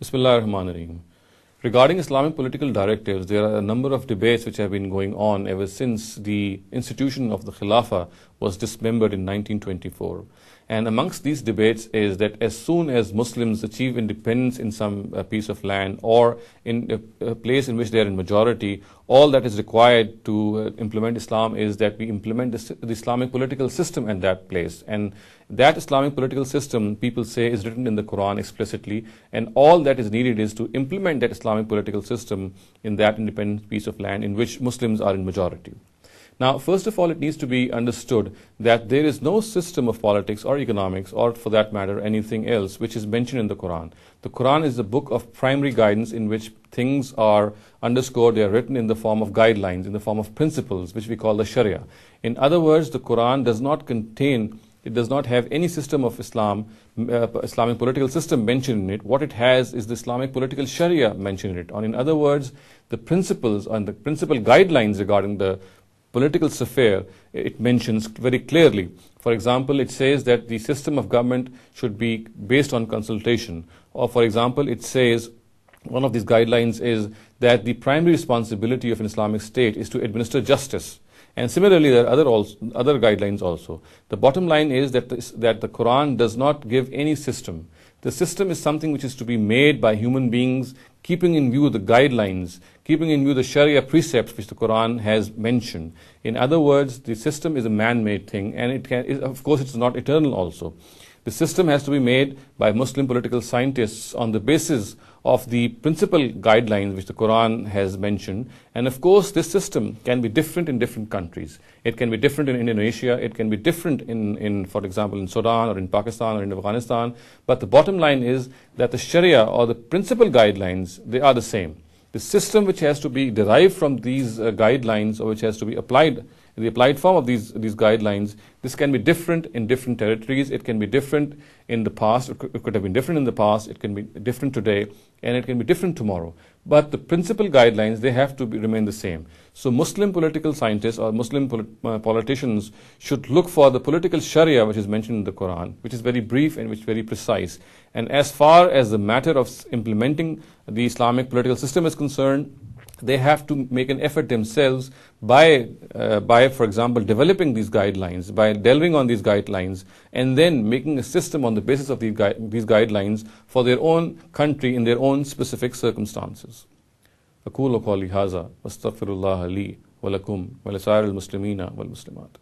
Bismillah ar-Rahman ar-Rahim. Regarding Islamic political directives, there are a number of debates which have been going on ever since the institution of the Khilafah was dismembered in 1924. And amongst these debates is that as soon as Muslims achieve independence in some piece of land or in a place in which they are in majority, all that is required to implement Islam is that we implement the Islamic political system at that place. And that Islamic political system, people say, is written in the Quran explicitly, and all that is needed is to implement that Islamic political system in that independent piece of land in which Muslims are in majority. Now, first of all, it needs to be understood that there is no system of politics or economics, or for that matter, anything else, which is mentioned in the Quran. The Quran is a book of primary guidance in which things are underscored, they are written in the form of guidelines, in the form of principles, which we call the Sharia. In other words, the Quran does not contain, it does not have any system of Islamic political system mentioned in it. What it has is the Islamic political Sharia mentioned in it. Or in other words, the principles and the principal guidelines regarding the political sphere, it mentions very clearly. For example, it says that the system of government should be based on consultation. Or for example, it says one of these guidelines is that the primary responsibility of an Islamic state is to administer justice. And similarly, there are other guidelines also. The bottom line is that the Quran does not give any system. The system is something which is to be made by human beings, keeping in view the guidelines, keeping in view the Sharia precepts which the Quran has mentioned. In other words, the system is a man-made thing, and of course it's not eternal also. The system has to be made by Muslim political scientists on the basis of the principal guidelines which the Quran has mentioned. And of course, this system can be different in different countries. It can be different in Indonesia, it can be different in, for example, in Sudan or in Pakistan or in Afghanistan. But the bottom line is that the Sharia or the principal guidelines, they are the same. The system which has to be derived from these guidelines, or which has to be applied, in the applied form of these guidelines, this can be different in different territories. It can be different in the past. It could have been different in the past. It can be different today, and it can be different tomorrow. But the principal guidelines, they have to remain the same. So Muslim political scientists or Muslim politicians should look for the political Sharia which is mentioned in the Quran, which is very brief and which is very precise. And as far as the matter of implementing the Islamic political system is concerned, they have to make an effort themselves by, for example, developing these guidelines, by delving on these guidelines, and then making a system on the basis of these guidelines for their own country in their own specific circumstances. أقول قولي هذا واستغفر الله لي ولكم ولسائر المسلمين والمسلمات.